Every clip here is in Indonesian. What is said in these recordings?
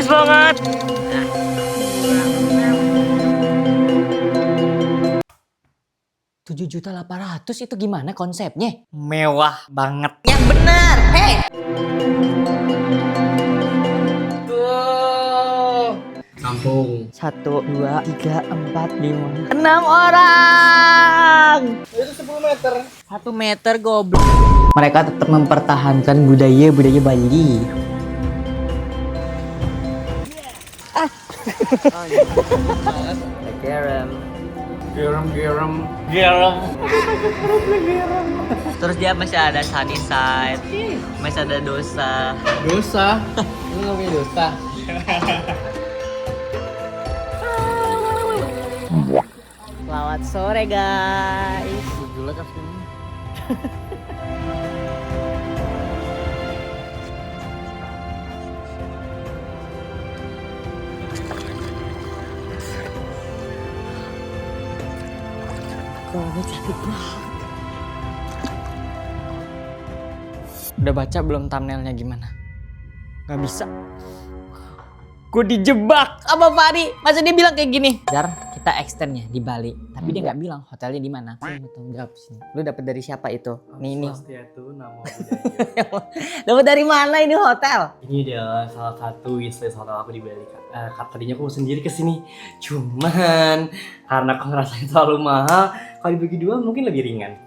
banget. 7.800.000 itu gimana konsepnya? Mewah banget. Yang benar, hei! Tuh. Kampung. 1, 2, 3, 4, 5, 6 orang. Itu 10 meter. 1 meter goblok. Mereka tetap mempertahankan budaya Bali. Garam. Terus dia masih ada sunny side, masih ada dosa. Dosa. Lu nggak punya dosa. Selamat sore guys. Gila kan ini. Kolomnya cantik banget. Udah baca belum thumbnailnya gimana? Gak bisa. Gue dijebak sama Fari. Masa dia bilang kayak gini? Jar, kita extendnya di Bali. Tapi dia nggak bilang hotelnya di mana. Saya mau tanggung jawab sini. Lu dapet dari siapa itu? Nih. Swastiastu Namo Buddhaya. Dapet dari mana ini hotel? Ini adalah salah satu wishlist hotel aku di Bali. Tadinya aku sendiri kesini. Cuman karena aku ngerasain terlalu mahal, kalau dibagi dua mungkin lebih ringan.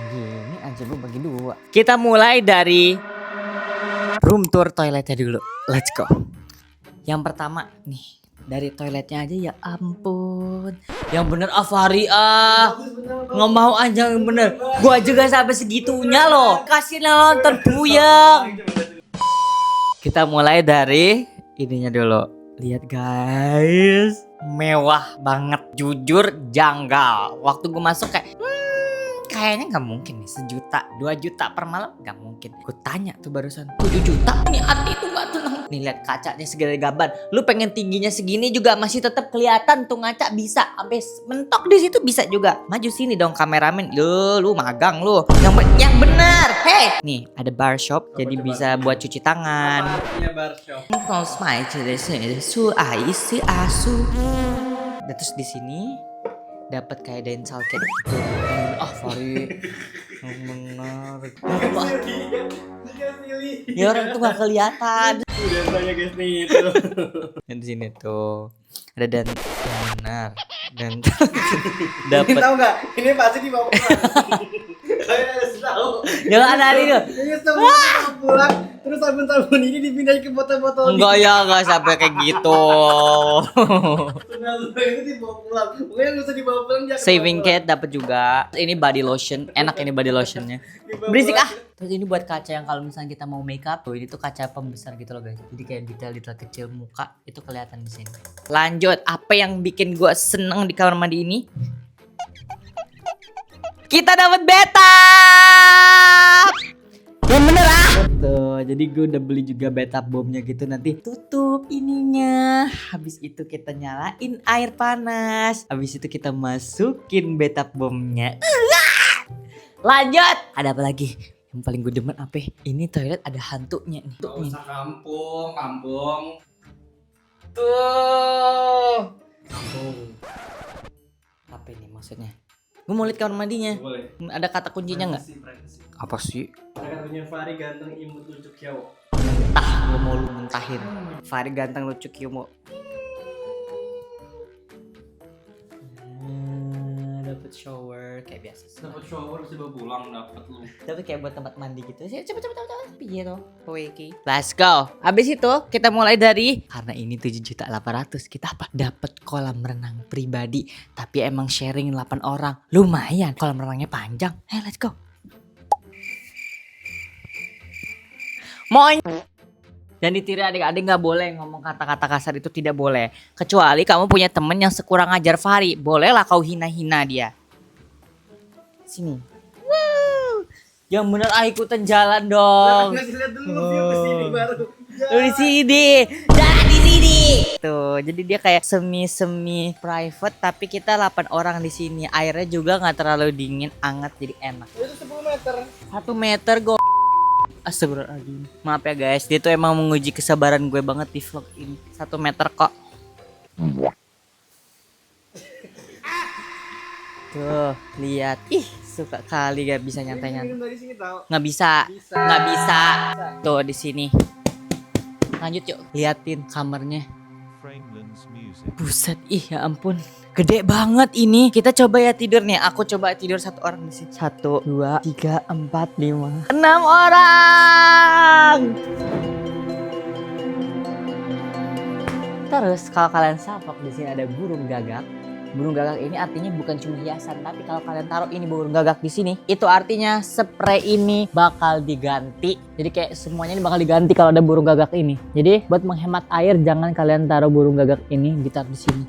Gini aja gue bagi dua. Kita mulai dari room tour toiletnya dulu. Let's go. Yang pertama nih, dari toiletnya aja ya ampun. Yang bener Fari nggak mau aja yang bener. Gua juga sampai segitunya loh. Kasih nonton puyeng. Kita mulai dari ininya dulu. Lihat guys, mewah banget. Jujur janggal. Waktu gue masuk kayak kayaknya nggak mungkin nih 1 juta, 2 juta per malam nggak mungkin. Gue tanya tuh barusan 7 juta. Nih hati tuh nggak tenang. Nih lihat kacanya segede gaban. Lu pengen tingginya segini juga masih tetap kelihatan tuh ngaca bisa. Sampai mentok di situ bisa juga. Maju sini dong kameramen. Lu magang lu. Yang benar. Hey. Nih ada bar shop jadi bisa buat cuci tangan. Iya bar shop. Close my su aisi asu. Dan terus di sini dapat kayak dental kit. Fari benar. Ya orang tuh gak kelihatan. Udah tanya guys nih itu. Dan di sini tuh ada dan benar dan Ini dapat. tahu nggak? Ini pasti dibawa pulang. Saya harus tahu. Jangan hari itu. Ini semua dibawa pulang. Terus sabun-sabun ini dipindahin ke botol-botol. Enggak sampai kayak gitu. Sabun itu dibawa pulang. Pokoknya nggak usah dibawa pulang. Jangan Saving dibawa kit dapat juga. Ini body lotion, enak ini body lotionnya. Dibawa Berisik pulang. Terus ini buat kaca yang kalau misalnya kita mau make up tuh, ini tuh kaca pembesar gitu loh guys. Jadi kayak detail-detail kecil muka itu kelihatan di sini. Lanjut, apa yang bikin gua seneng di kamar mandi ini? Kita dapat bathtub. Yang bener Tuh, jadi gue udah beli juga bathtub bomnya gitu, nanti tutup ininya. Habis itu kita nyalain air panas. Habis itu kita masukin bathtub bomnya. Lanjut. Ada apa lagi? Yang paling gue demen apa? Ini toilet ada hantunya nih. Nggak usah kampung. Tuh. Kampung. Apa ini maksudnya? Gue mau lihat kamar mandinya. Boleh. Ada kata kuncinya nggak? Privacy. Apa sih? Ada katanya Fari ganteng imut lucu kiau. Gue mau lu muntahin. Fari ganteng lucu Kyomo. Dapat shower kayak biasa. Dapat shower harus dibawa pulang dapat lu. Tapi kayak buat tempat mandi gitu. Cepet. Piye toh? Poeki. Let's go. Habis itu kita mulai dari karena ini 7.800.000 kita apa? Dapat kolam renang pribadi. Tapi emang sharing 8 orang. Lumayan. Kolam renangnya panjang. Let's go. Moin. Dan ditiru adik-adik gak boleh ngomong kata-kata kasar, itu tidak boleh. Kecuali kamu punya temen yang sekurang ajar Fari. Bolehlah kau hina-hina dia. Sini. Wow. Yang bener ikutan jalan dong. Ngasih lihat dulu view ke sini baru. Lu di sini. Jangan di sini. Tuh, jadi dia kayak semi private tapi kita 8 orang di sini. Airnya juga nggak terlalu dingin, hangat jadi enak. Itu 10 meter. 1 meter go. Astagfirullahaladzim. Maaf ya guys, dia tuh emang menguji kesabaran gue banget di vlog ini. 1 meter kok. Tuh, lihat. Ih, suka kali gak bisa nyantai-nyantai. Nggak bisa. Nggak bisa. Tuh di sini. Lanjut yuk, liatin kamarnya. Buset, ih ya ampun. Gede banget ini. Kita coba ya tidur nih. Aku coba tidur 1 orang di sini. 1, 2, 3, 4, 5, 6 orang. Terus kalau kalian sapok di sini ada burung gagak. Burung gagak ini artinya bukan cuma hiasan, tapi kalau kalian taruh ini burung gagak di sini, itu artinya spray ini bakal diganti. Jadi kayak semuanya ini bakal diganti kalau ada burung gagak ini. Jadi buat menghemat air, jangan kalian taruh burung gagak ini ditaruh di sini.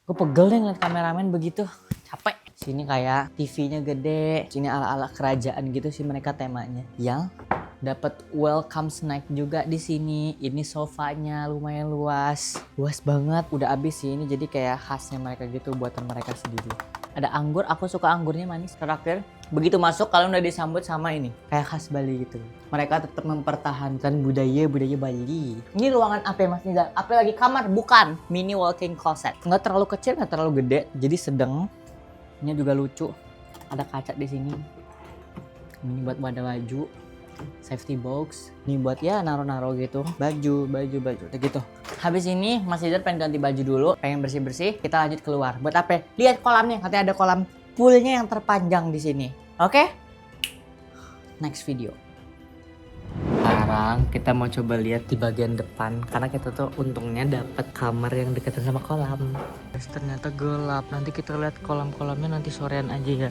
Gue pegel deh ngeliat kameramen begitu, capek. Sini kayak TV-nya gede, sini ala-ala kerajaan gitu sih mereka temanya. Yang dapat welcome snack juga di sini. Ini sofanya lumayan luas banget. Udah habis sih ini, jadi kayak khasnya mereka gitu, buatan mereka sendiri. Ada anggur, aku suka anggurnya manis. Terakhir begitu masuk kalian udah disambut sama ini kayak khas Bali gitu. Mereka tetap mempertahankan budaya Bali. Ini ruangan apa Mas Nizar? Apa lagi kamar? Bukan, mini walking closet. Nggak terlalu kecil, nggak terlalu gede, jadi sedang. Ini juga lucu. Ada kaca di sini. Ini buat wadah baju. Safety box, ini buat ya naro-naro gitu, baju gitu. Habis ini Mas Nizar pengen ganti baju dulu, pengen bersih-bersih, kita lanjut keluar. Buat apa? Lihat kolamnya, katanya ada kolam poolnya yang terpanjang di sini. Oke? Next video. Sekarang kita mau coba lihat di bagian depan, karena kita tuh untungnya dapat kamar yang dekat sama kolam. Terus ternyata gelap. Nanti kita lihat kolam-kolamnya nanti sorean aja ya.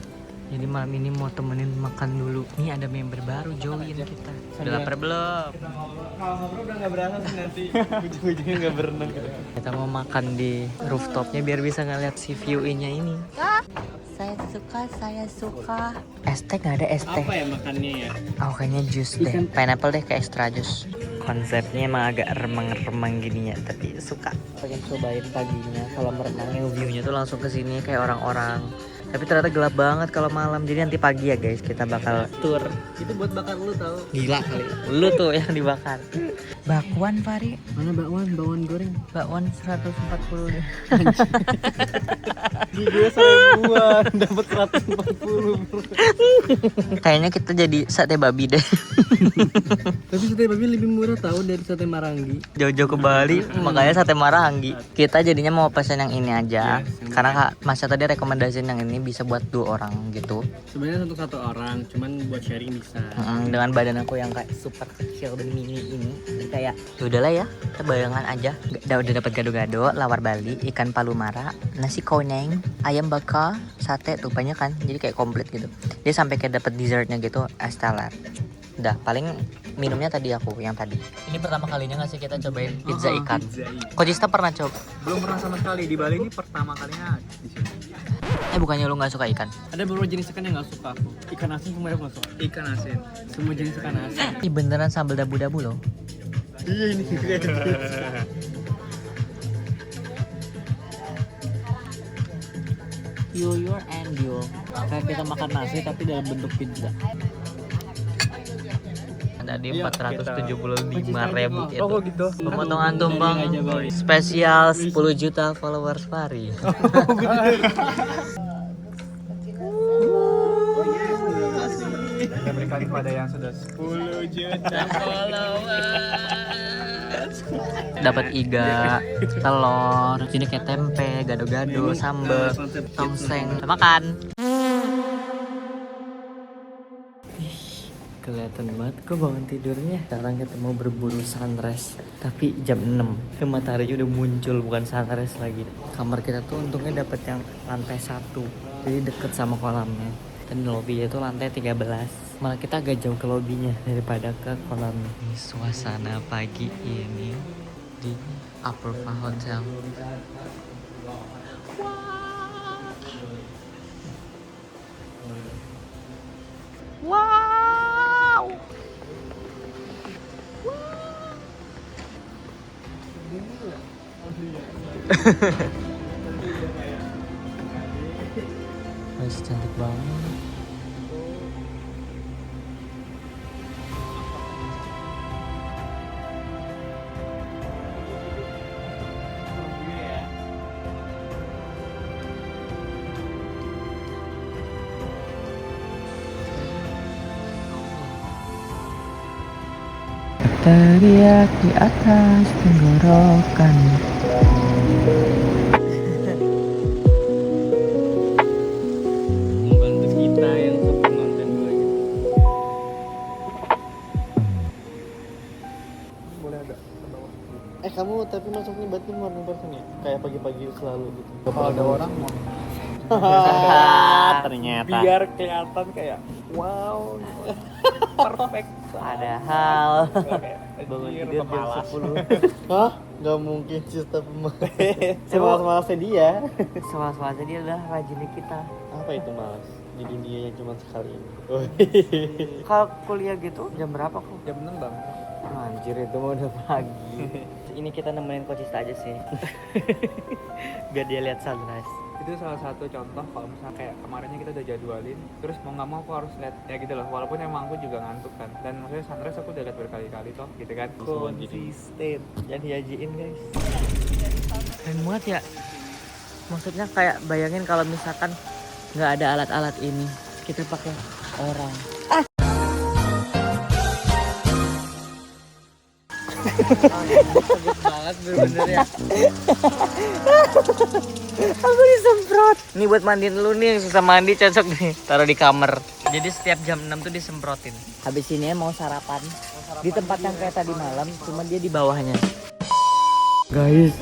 Jadi malam ini mau temenin makan dulu. Nih ada member baru join kita. Udah lapar belum? Kalau ngobrol udah nggak berasa sih nanti. Ujung-ujungnya nggak berenang. Kita mau makan di rooftopnya biar bisa ngeliat si view-nya ini. Saya suka. Es teh nggak ada es teh. Apa ya makannya ya? Oh kayaknya jus deh. Pineapple deh, kayak extra jus. Konsepnya emang agak remang-remang gini ya, tapi suka. Pengen cobain paginya kalau merenangnya view-nya tuh langsung ke sini kayak orang-orang. Tapi ternyata gelap banget kalau malam. Jadi nanti pagi ya guys, kita bakal tour. Itu buat bakar lu tahu. Gila kali. Lu tuh yang dibakar. Bakwan Fari. Mana bakwan? Bakwan goreng. Bakwan 140 deh. Gue 1000-an dapat 140. Kayaknya kita jadi sate babi deh. Tapi sate babi lebih murah tahu dari sate Marangi. Jauh-jauh ke Bali, makanya sate Marangi. Kita jadinya mau pesen yang ini aja. Karena Kak Masya tadi rekomendasiin yang ini bisa buat 2 orang gitu. Sebenarnya untuk 1 orang, cuman buat sharing bisa. Dengan badan aku yang kayak super kecil dan mini ini, jadi kayak ya udahlah ya, kita bayangan aja. Udah dapat gado-gado, lawar Bali, ikan palu mara, nasi koneng, ayam bakar, sate tuh banyak kan, jadi kayak komplit gitu. Dia sampai kayak dapat dessertnya gitu, es teler. Udah, paling minumnya tadi aku yang tadi. Ini pertama kalinya nggak sih kita cobain pizza ikan? Kok Cista pernah coba? Belum pernah sama sekali di Bali, ini pertama kalinya di sini. Bukannya lu nggak suka ikan? Ada beberapa jenis ikan yang nggak suka aku. Ikan asin semua aku nggak suka. Ikan asin. Semua jenis ikan asin. Ini beneran sambal dabu-dabu loh. Iya ini kayak Yuyur and yul. kayak kita makan nasi tapi dalam bentuk pizza. Tadi Iya, 475.000 itu. Oh gitu. Pemotongan tumbang spesial 10 juta followers Fari. Kita berikan kepada yang sudah 10 juta followers. Dapat iga, telur, ini kayak tempe, gado-gado, sambal, tongseng. Kita makan. Kelihatan banget kok bangun tidurnya. Sekarang kita mau berburu sunrise, tapi jam 6 matahari udah muncul, bukan sunrise lagi. Kamar kita tuh untungnya dapat yang lantai 1, jadi deket sama kolamnya. Dan lobbynya itu lantai 13. Malah kita agak jauh ke lobbynya daripada ke kolamnya. Ini suasana pagi ini di Upper Fa Hotel. Wow. Masih cantik banget. teriak di atas tenggorokan. Membantu kita yang sebelum nonton dulu gitu. Boleh agak ke bawah. Kamu tapi masuknya berarti morning person ya? Kayak pagi-pagi selalu gitu. Kalau ada orang mau Ternyata. biar kelihatan kayak wow, perfect. Padahal Kayak bangun anjir, tidur jam kepala. 10. Hah? Gak mungkin sistem semalas-malasnya dia. Sewas-wasnya dia udah rajinnya kita. Apa itu malas? Di dunia yang cuma sekali ini. Kalau kuliah gitu jam berapa kok? Jam 6 bang. Anjir itu mah udah pagi. Ini kita nemenin Coachista aja sih. Biar dia lihat sunrise. Itu salah satu contoh kalau misalnya kayak kemarinnya kita udah jadwalin terus mau nggak mau aku harus lihat ya gitu loh, walaupun emang aku juga ngantuk kan, dan maksudnya sunrise aku udah lihat berkali-kali toh gitu kan. Konsisten. Jangan diajiin guys. Keren banget ya. Maksudnya kayak bayangin kalau misalkan nggak ada alat-alat ini, kita pakai orang. Bagus banget bener-bener ya. Aku disemprot. Ini buat mandiin lu nih, yang susah mandi cocok nih. Taruh di kamar. Jadi setiap jam 6 tuh disemprotin. Habis ini mau sarapan di tempat yang kayak tadi malam, cuma dia di bawahnya. Guys,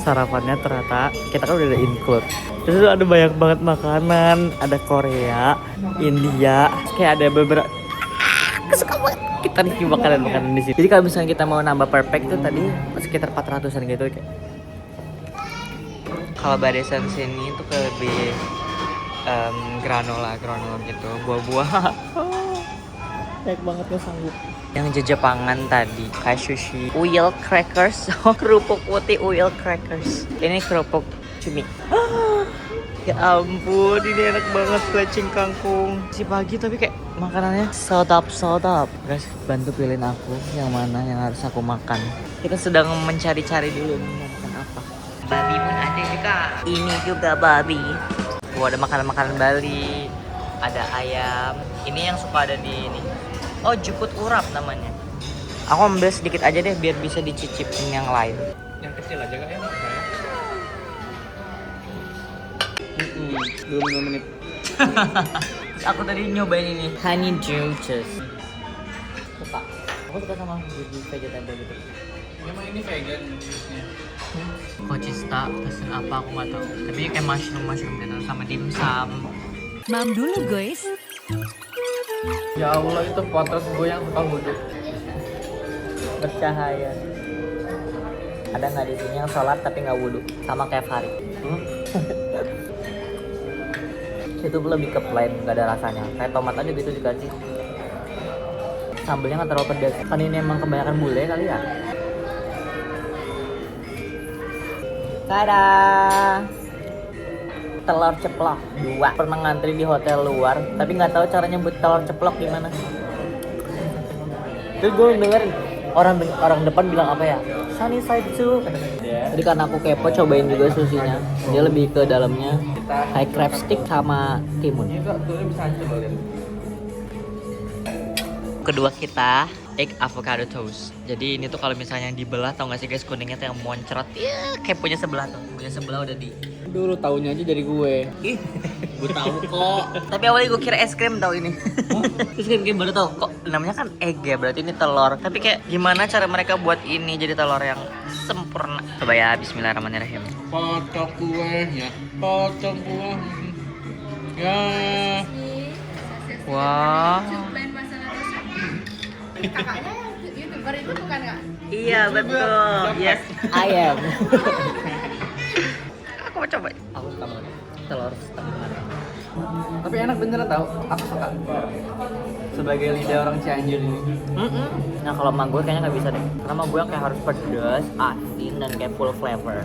sarapannya ternyata kita kan udah ada include. Terus ada banyak banget makanan, ada Korea, India, kayak ada beberapa. Suka banget kita nih makanan di sini. Jadi kalau misalnya kita mau nambah perfect tuh tadi sekitar 400-an gitu kayak. Kalau barisan sini tuh kayak lebih granola gitu, buah-buah. Baik banget gak sanggup. Yang Jepangan tadi kayak sushi, uil crackers, kerupuk putih uil crackers. Ini kerupuk cumi. Ya ampun, ini enak banget kucing kangkung. Si pagi tapi kayak makanannya sedap. Guys, bantu pilihin aku yang mana yang harus aku makan. Kita sedang mencari-cari dulu nih mau makan apa. Babi pun ada juga. Ini juga babi. Ada makanan-makanan Bali, ada ayam. Ini yang suka ada di ini. Oh, jukut urap namanya. Aku ambil sedikit aja deh biar bisa dicicipin yang lain. Yang kecil aja kan ya? 25 menit. Aku tadi nyobain ini honey juices. Suka. Aku suka sama juice vegetable gitu. Emang ini vegan jusnya. Coachista pesen apa aku nggak tahu. Tapi kayak mushroom gitu sama dimsum. Mam dulu guys. Ya Allah, itu potret gue yang suka wudhu. Bercahaya. Ada nggak di sini yang sholat tapi nggak wudhu? Sama kayak Farid. Itu lebih ke plain, nggak ada rasanya. Kayak tomat aja gitu dikasih. Sambelnya nggak terlalu pedas. Kan ini emang kebanyakan bule kali ya. Tada! Telur ceplok 2. Pernah ngantri di hotel luar, tapi nggak tahu caranya buat telur ceplok gimana. Terus gue dengerin orang depan bilang apa ya? Sunny side too. Jadi karena aku kepo cobain juga susinya. Dia lebih ke dalamnya kayak crab stick sama timun. Kedua kita egg avocado toast. Jadi ini tuh kalau misalnya dibelah, tau gak sih guys, kuningnya tuh yang moncrot. Ya kayak punya sebelah tuh. Punya sebelah udah di. Dulu taunya aja dari gue. Gue tahu kok. Tapi awalnya gue kira es krim tau ini. Terus kayak baru tau kok namanya kan egg ya, berarti ini telur. Tapi kayak gimana cara mereka buat ini jadi telur yang sempurna. Coba ya, bismillahirrahmanirrahim. Kocok kuenya, kocok kuah. Ya. Wah. Kakaknya YouTuber itu bukan kak? Iya betul. Yes, I am. Aku mau coba. Aku suka banget. Telur setengah. Tapi enak beneran tau. Aku suka. Sebagai lidah orang Cianjur ini. Nah kalau sama gue kayaknya nggak bisa deh. Karena sama gue yang kayak harus pedas, asin, dan kayak full flavor.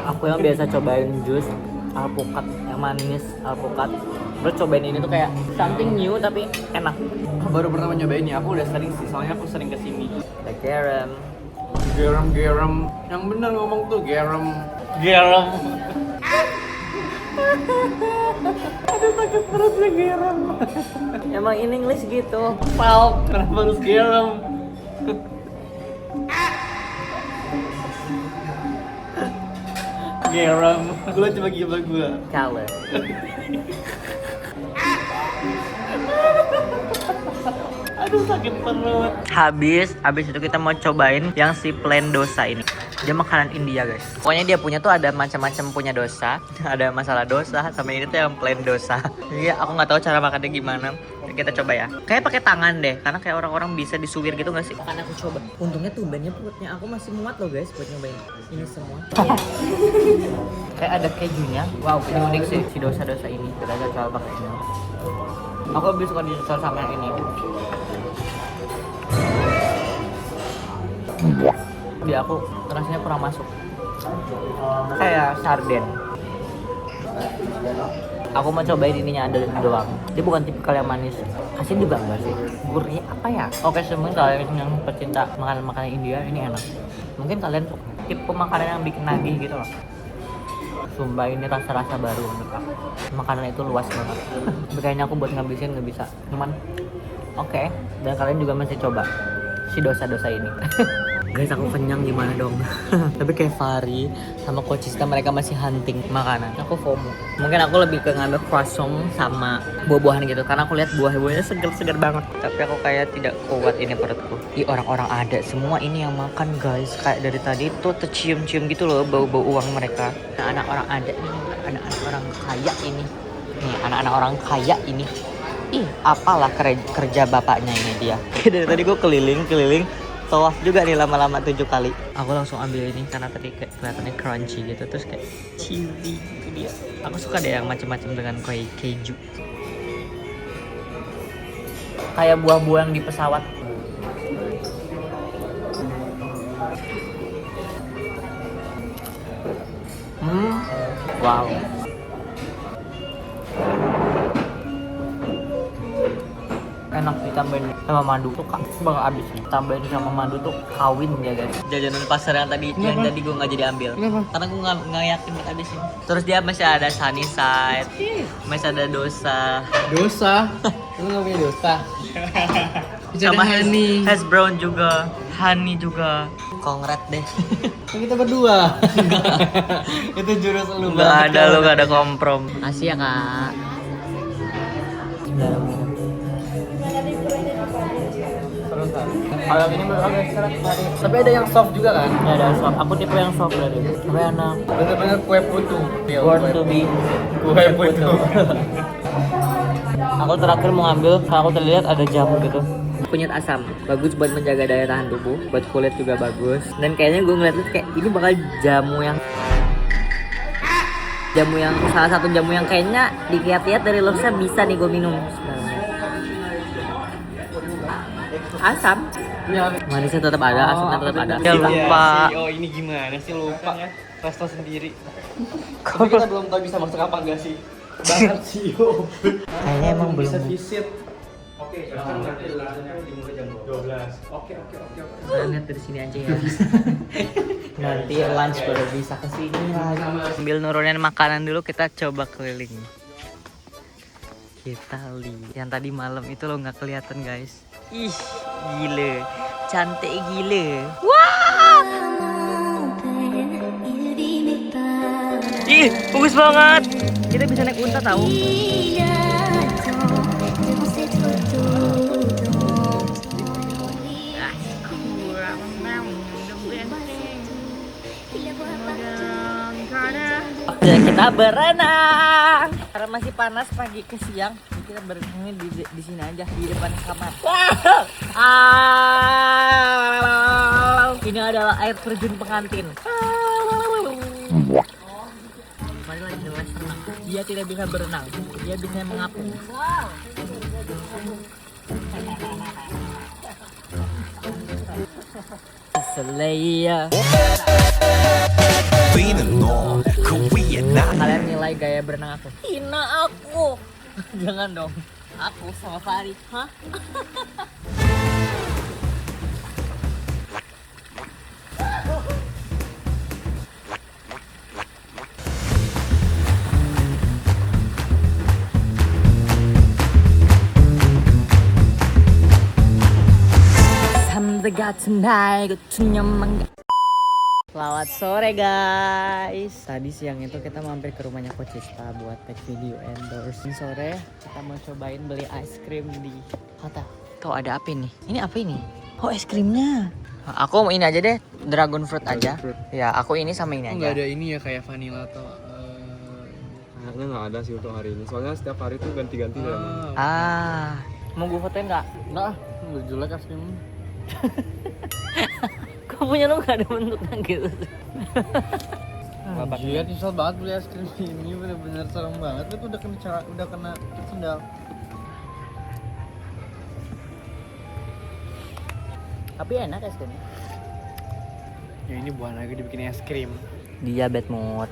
Aku yang biasa cobain jus alpukat, yang manis alpukat. Terus cobain ini tuh kayak something new tapi enak. Baru pertama nyobainnya, aku udah sering sih, soalnya aku sering kesini. Ada garam. Garam, yang bener ngomong tuh garam. Garam. Sakit perutnya garam. Emang in English gitu. Pulp, kenapa harus garam? Garam. Gue coba gila gue. Color. Aduh sakit perut. Habis itu kita mau cobain yang si plain dosa ini. Dia makanan India guys. Pokoknya dia punya tuh ada macam-macam punya dosa. Ada masalah dosa sama ini tuh yang plain dosa. Jadi aku nggak tahu cara makannya gimana. Kita coba ya. Kayak pakai tangan deh, karena kayak orang-orang bisa disuwir gitu nggak sih? Makan aku coba. Untungnya tumbennya perutnya aku masih muat loh guys buat nyobain ini semua. Kayak ada kejunya. Wow, ini unik sih si dosa-dosa ini. Kita coba pakai ini. Aku lebih suka dicocol sama yang ini. Di aku rasanya kurang masuk. Kayak sarden. Aku mau cobain ininya ada doang. Dia bukan tipikal yang manis. Asin juga enggak sih? Gurih apa ya? Oke, semuanya kalian yang pecinta makanan India ini enak. Mungkin kalian suka tipe makanan yang bikin nagih gitu loh. Sumpah ini rasa-rasa baru menurut aku. Makanan itu luas banget. Kayaknya aku buat ngabisin nggak bisa. Cuman oke. Dan kalian juga mesti coba si dosa-dosa ini. Guys, aku kenyang gimana dong? Tapi kayak Fari sama Coach Sista mereka masih hunting makanan. Aku FOMO. Mungkin aku lebih ke ngambil croissant sama buah-buahan gitu. Karena aku lihat buah-buahnya segar-segar banget. Tapi aku kayak tidak kuat ini perutku. Ih, orang-orang ada semua ini yang makan guys. Kayak dari tadi tuh tercium-cium gitu loh bau-bau uang mereka. Nah, anak orang ada ini. Anak-anak orang kaya ini. Nih, anak-anak orang kaya ini. Ih, apalah kerja bapaknya ini dia. Dari tadi gue keliling. Tawaf juga nih lama-lama 7 kali. Aku langsung ambil ini karena tadi kayak kelihatannya crunchy gitu, terus kayak chewy gitu dia. Aku suka deh yang macam-macam dengan kayak keju. Kayak buah-buah yang di pesawat. Wow. Enak ditambahin sama madu tuh kak bakal abis nih. Tambahin sama madu tuh kawin dia guys. Jajanan pasar yang tadi yang tadi gue nggak jadi ambil. Karena gue nggak yakin buat abisin. Terus dia masih ada sunny side, masih ada dosa. Dosa? Lu nggak punya dosa? Sama hash brown juga, honey juga. Kongret deh. Kan kita berdua. Itu jurus lu Nggak ada lu nggak ada komprom. Makasih ya kak. Kalau ini menurut aku sekarang tapi ada yang soft juga kan? Ya ada soft. Aku tipe yang soft dari. Tapi enak. Bener-bener kue putu. Born to be. Kue putu. Aku terakhir mau ngambil, kalau aku terlihat ada jamu gitu. Kunyit asam, bagus buat menjaga daya tahan tubuh, buat kulit juga bagus. Dan kayaknya gue ngeliat tuh kayak ini bakal jamu yang salah satu jamu yang kayaknya dilihat-lihat dari looks-nya bisa nih gue minum. Asam. Manisnya tetap ada, asamnya tetap ada. Ya lupa. Oh ini gimana sih lupa ya? Resto sendiri. Tapi kita belum tahu bisa masuk apa enggak sih? Banget sih. Kayaknya emang belum. Bisa visit. Oke, sekarang nanti dimulai jam 12. Oke. Lihat dari sini aja ya. Nanti lunch baru bisa kesini lagi. Sambil nurunin makanan dulu kita coba keliling. Kita lihat. Yang tadi malam itu lo nggak kelihatan guys. Ih, gile, cantik gile. Wah! Ih, bagus banget. Kita bisa naik unta tahu. Dan kita berenang karena masih panas pagi ke siang. Kita berenangnya di sini aja di depan kamar. Ini adalah air terjun pengantin. Mari lagi les renang. Dia tidak bisa berenang, dia bisa mengapung. Selaya. Kalian nilai gaya berenang aku? Hina aku. Jangan dong. Aku sama Fari. Hah? got tonight, Selamat sore guys. Tadi siang itu kita mampir ke rumahnya Coach Cista buat take video endorse. Ini sore kita mau cobain beli ice cream di hotel. Tuh ada apa ini? Ini apa ini? Oh es krimnya. Aku mau ini aja deh, dragon fruit aja. Ya aku ini sama ini aja. Nggak ada ini ya kayak vanilla atau Kayaknya nggak ada sih untuk hari ini. Soalnya setiap hari tuh ganti-ganti dalam. Mau gue fotoin nggak? Nggak, nggak jelek es krim. Kok punya lu gak ada bentuknya gitu sih? Anjir, nyesel banget beli es krim ini, bener-bener serem banget. Itu udah kena sendal. Tapi enak es krimnya. Ya ini buah naga dibikin es krim. Dia bad mood.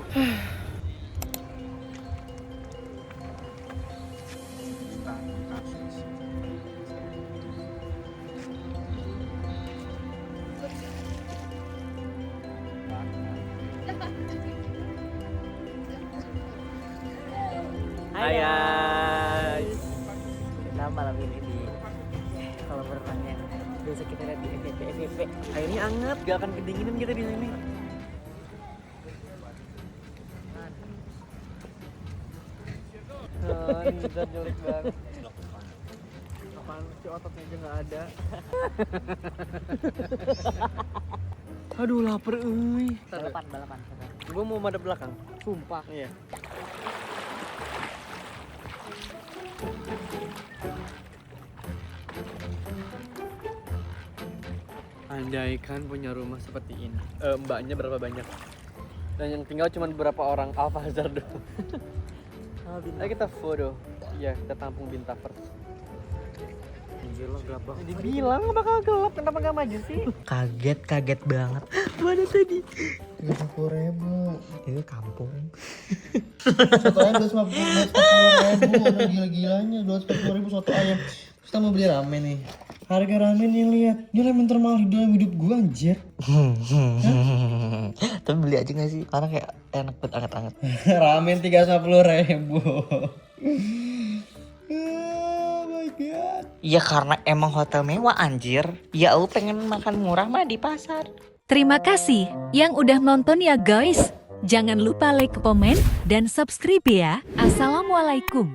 Hai guys. Kita malam ini di kolam renang yang biasa kita lihat di FVP. Airnya hangat, gak akan kedinginan kita di sini. Ini kita jelek banget. Apaan sih ototnya aja nggak ada. Aduh lapar euy. Balapan. Gue mau madep belakang. Sumpah. Iya. Andaikan punya rumah seperti ini, mbaknya berapa banyak? Dan yang tinggal cuma beberapa orang, Alfazar doang. Ayo kita foto. Iya, kita tampung Binta first. Anjir lah gelap banget. Dibilang bakal gelap, kenapa gak maju sih? Kaget banget. Mana tadi? 30.000. Itu kampung. Soto ayam 240.000, udah gila-gilanya 240.000 soto ayam. Kita mau beli ramen nih. Harga ramen nih lihat, ini ramen termahal di dalam hidup gua anjir. Tapi beli aja gak sih? Karena kayak enak banget anget-anget. Ramen 350.000. Oh my god. Ya karena emang hotel mewah anjir. Ya lu pengen makan murah mah di pasar. Terima kasih yang udah nonton ya guys. Jangan lupa like, komen, dan subscribe ya. Assalamualaikum.